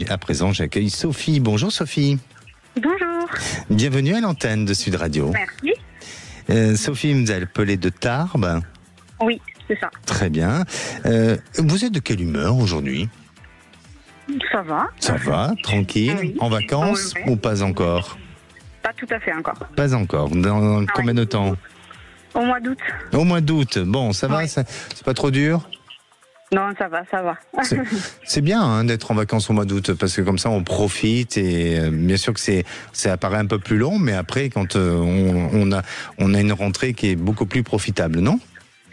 À présent, j'accueille Sophie. Bonjour Sophie. Bonjour. Bienvenue à l'antenne de Sud Radio. Merci. Sophie nous a appelé de Tarbes. Oui, c'est ça. Très bien. Vous êtes de quelle humeur aujourd'hui? Ça va. Ça va, tranquille, Oui. en vacances Oui, oui. ou pas encore? Pas tout à fait encore. Pas encore. Dans combien de temps? Au mois d'août. Au mois d'août. Bon, ça va, Oui. c'est pas trop dur? Non, ça va, ça va. C'est bien hein, d'être en vacances au mois d'août parce que comme ça on profite et bien sûr que ça apparaît un peu plus long, mais après quand on a une rentrée qui est beaucoup plus profitable, non?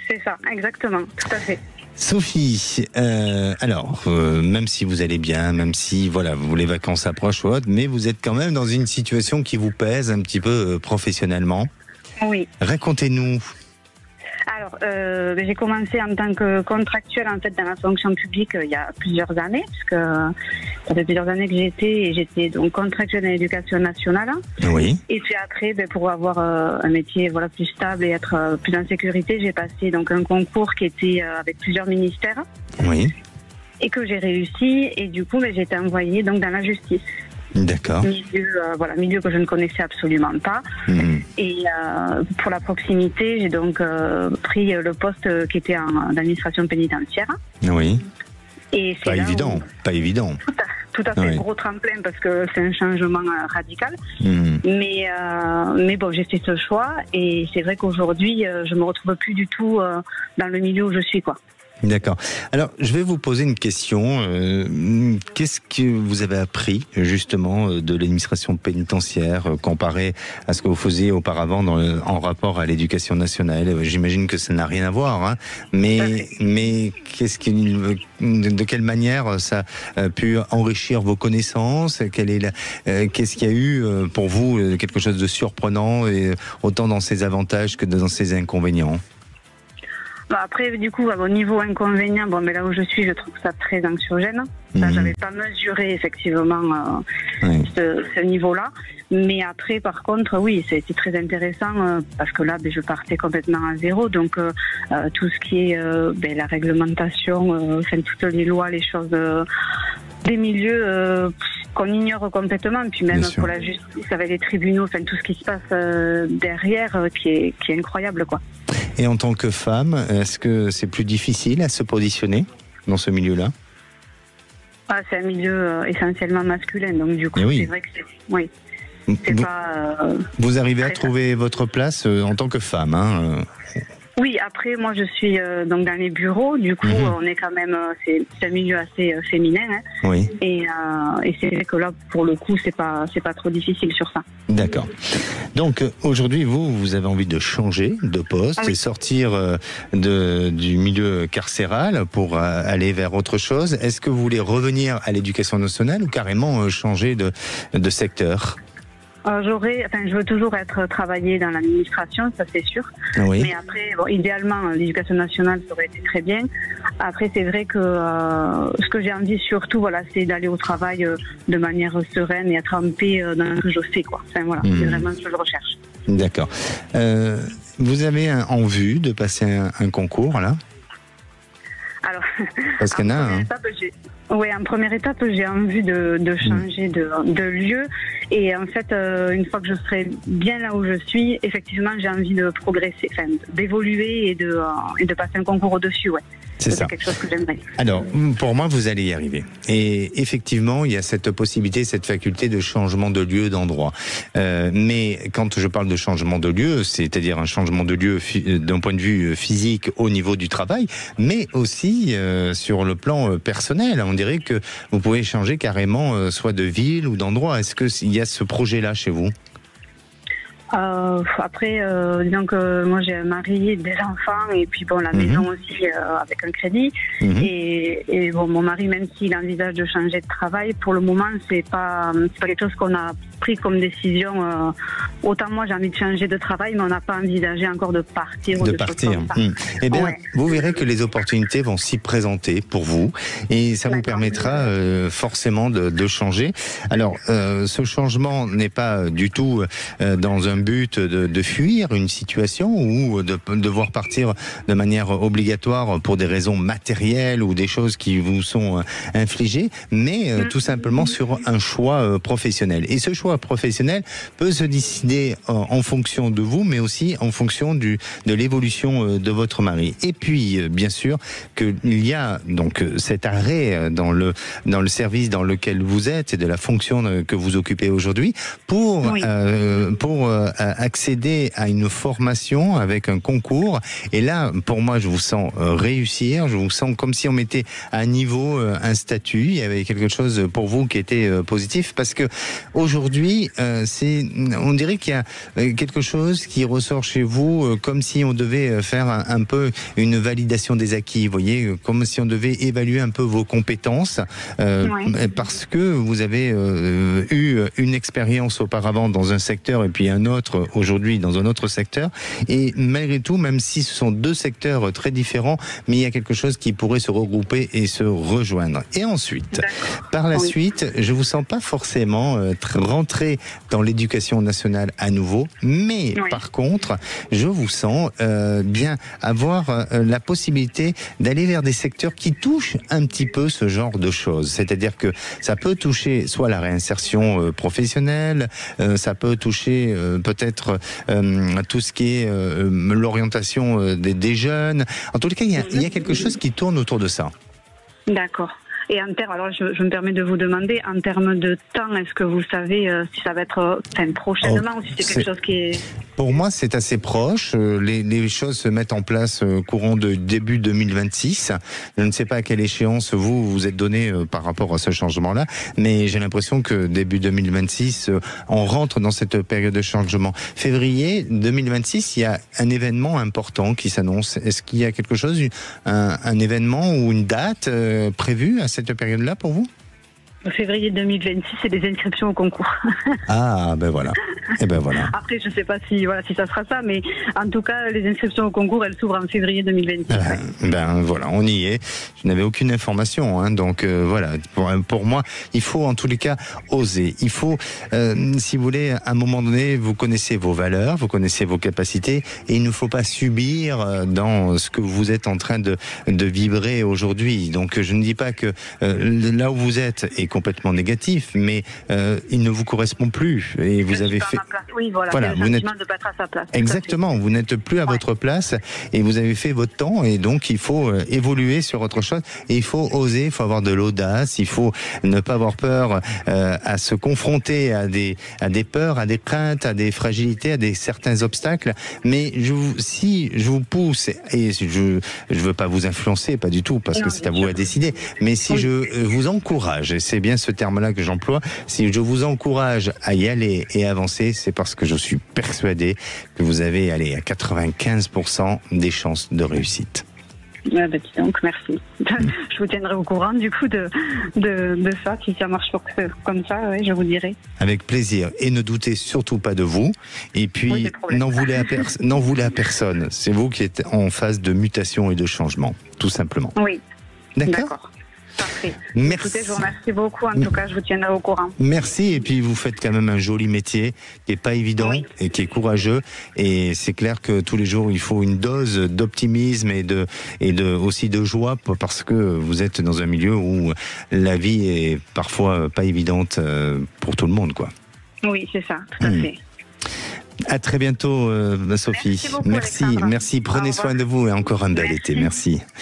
C'est ça, exactement, tout à fait. Sophie, alors même si vous allez bien, même si voilà les vacances approchent ou autre, mais vous êtes quand même dans une situation qui vous pèse un petit peu professionnellement. Oui. Racontez-nous. Alors, j'ai commencé en tant que contractuelle en fait dans la fonction publique il y a plusieurs années, puisque ça fait plusieurs années que j'étais donc contractuelle dans l'éducation nationale. Oui. Et puis après, pour avoir un métier plus stable et être plus en sécurité, j'ai passé donc un concours qui était avec plusieurs ministères. Oui. Et que j'ai réussi, et du coup j'ai été envoyée donc dans la justice. D'accord. Milieu que je ne connaissais absolument pas. Et pour la proximité, j'ai donc pris le poste qui était en administration pénitentiaire. Oui. Et c'est pas évident, pas évident. Tout à fait, Oui. gros tremplin parce que c'est un changement radical. Mais bon, j'ai fait ce choix et c'est vrai qu'aujourd'hui, je me retrouve plus du tout dans le milieu où je suis, quoi. D'accord. Alors, je vais vous poser une question. Qu'est-ce que vous avez appris, justement, de l'administration pénitentiaire comparé à ce que vous faisiez auparavant en rapport à l'éducation nationale? J'imagine que ça n'a rien à voir, hein, mais de quelle manière ça a pu enrichir vos connaissances? Qu'est-ce qu'il y a eu pour vous quelque chose de surprenant, et autant dans ses avantages que dans ses inconvénients? Après, du coup, au niveau inconvénient, mais là où je suis, je trouve ça très anxiogène. Ça, j'avais pas mesuré effectivement ce niveau-là. Mais après, par contre, oui, c'était très intéressant parce que là, je partais complètement à zéro. Donc, tout ce qui est la réglementation, toutes les lois, les choses des milieux qu'on ignore complètement. Puis même pour la justice, avec les tribunaux, tout ce qui se passe derrière, qui est incroyable, quoi. Et en tant que femme, est-ce que c'est plus difficile à se positionner dans ce milieu-là? C'est un milieu essentiellement masculin, donc du coup, c'est vrai que vous arrivez à trouver votre place en tant que femme, hein? Oui, après, moi, je suis donc dans les bureaux. Du coup, on est quand même, c'est un milieu assez féminin. Hein. Oui. Et c'est vrai que là, pour le coup, c'est pas trop difficile sur ça. D'accord. Donc aujourd'hui, vous avez envie de changer de poste et sortir du milieu carcéral pour aller vers autre chose. Est-ce que vous voulez revenir à l'éducation nationale ou carrément changer de secteur? Je veux toujours travailler dans l'administration, ça c'est sûr. Oui. Mais après, idéalement, l'éducation nationale, ça aurait été très bien. Après, c'est vrai que ce que j'ai envie surtout, c'est d'aller au travail de manière sereine et être en paix dans ce que je fais, quoi. C'est vraiment ce que je recherche. D'accord. Vous avez en vue de passer un concours, là? Alors, parce qu'il y en a un. En première étape, j'ai envie de changer de lieu. Et en fait, une fois que je serai bien là où je suis, effectivement, j'ai envie de progresser, d'évoluer et de passer un concours au-dessus, C'est ça. quelque chose que j'aimerais. Alors, pour moi, vous allez y arriver. Et effectivement, il y a cette possibilité, cette faculté de changement de lieu, d'endroit. Mais quand je parle de changement de lieu, c'est-à-dire un changement de lieu d'un point de vue physique au niveau du travail, mais aussi sur le plan personnel. On dirait que vous pouvez changer carrément soit de ville ou d'endroit. Est-ce qu'il y a ce projet-là chez vous? Après, disons que moi j'ai un mari, des enfants et puis la maison aussi avec un crédit. Et mon mari, même s'il envisage de changer de travail, pour le moment c'est pas quelque chose qu'on a pris comme décision. Autant moi j'ai envie de changer de travail, mais on n'a pas envisagé encore de partir. Eh bien, vous verrez que les opportunités vont s'y présenter pour vous et ça vous permettra forcément de changer. Alors, ce changement n'est pas du tout dans un but de fuir une situation ou de devoir partir de manière obligatoire pour des raisons matérielles ou des choses qui vous sont infligées, mais tout simplement sur un choix professionnel. Et ce choix professionnel peut se décider en fonction de vous, mais aussi en fonction de l'évolution de votre mari. Et puis, bien sûr, qu'il y a donc cet arrêt dans le service dans lequel vous êtes et de la fonction que vous occupez aujourd'hui pour accéder à une formation avec un concours. Et là, pour moi, je vous sens réussir, je vous sens comme si on mettait à un niveau, un statut, il y avait quelque chose pour vous qui était positif, parce que aujourd'hui, on dirait qu'il y a quelque chose qui ressort chez vous comme si on devait faire un peu une validation des acquis, vous voyez, comme si on devait évaluer un peu vos compétences, parce que vous avez eu une expérience auparavant dans un secteur et puis un autre aujourd'hui dans un autre secteur, et malgré tout, même si ce sont deux secteurs très différents, mais il y a quelque chose qui pourrait se regrouper et se rejoindre. Et ensuite, par la suite, je vous sens pas forcément rentrer dans l'éducation nationale à nouveau, mais par contre, je vous sens bien avoir la possibilité d'aller vers des secteurs qui touchent un petit peu ce genre de choses. C'est-à-dire que ça peut toucher soit la réinsertion professionnelle, ça peut toucher peut-être tout ce qui est l'orientation des jeunes. En tout cas, il y a quelque chose qui tourne autour de ça. D'accord. Et alors je me permets de vous demander, en termes de temps, est-ce que vous savez si ça va être prochainement ou si c'est quelque chose qui est... Pour moi, c'est assez proche. Les choses se mettent en place courant de début 2026. Je ne sais pas à quelle échéance vous êtes donné par rapport à ce changement-là, mais j'ai l'impression que début 2026, on rentre dans cette période de changement. Février 2026, il y a un événement important qui s'annonce. Est-ce qu'il y a quelque chose, un événement ou une date prévue à cette période-là pour vous ? Février 2026, c'est des inscriptions au concours. Ah, ben voilà. Et ben voilà. Après, je ne sais pas si ça sera ça, mais en tout cas, les inscriptions au concours, elles s'ouvrent en février 2026. Ben voilà, on y est. Je n'avais aucune information, hein, donc voilà. Pour moi, il faut en tous les cas oser. Il faut, si vous voulez, à un moment donné, vous connaissez vos valeurs, vous connaissez vos capacités, et il ne faut pas subir dans ce que vous êtes en train de vibrer aujourd'hui. Donc, je ne dis pas que là où vous êtes est complètement négatif, mais il ne vous correspond plus et vous avez fait. Oui, voilà, vous n'êtes de pas être à sa place. Exactement, vous n'êtes plus à votre place et vous avez fait votre temps, et donc il faut évoluer sur autre chose et il faut oser, il faut avoir de l'audace, il faut ne pas avoir peur à se confronter à des peurs, à des craintes, à des fragilités, à certains obstacles. Mais si je vous pousse, et je veux pas vous influencer, pas du tout, parce que c'est à vous à décider, mais si je vous encourage, et c'est bien ce terme-là que j'emploie, si je vous encourage à y aller et avancer, c'est parce que je suis persuadé que vous avez à 95% des chances de réussite. Donc merci. Je vous tiendrai au courant du coup de ça, si ça marche comme ça, je vous dirai. Avec plaisir, et ne doutez surtout pas de vous, et puis n'en voulez à personne, c'est vous qui êtes en phase de mutation et de changement, tout simplement. Oui. D'accord. Parfait. Merci. Écoutez, je vous remercie beaucoup. En tout cas, je vous tiendrai au courant. Merci. Et puis, vous faites quand même un joli métier qui est pas évident et qui est courageux. Et c'est clair que tous les jours, il faut une dose d'optimisme et aussi de joie, parce que vous êtes dans un milieu où la vie est parfois pas évidente pour tout le monde, quoi. Oui, c'est ça. Tout à fait. À très bientôt, Sophie. Merci beaucoup, Alexandra. Merci. Prenez soin de vous et encore un bel été. Merci.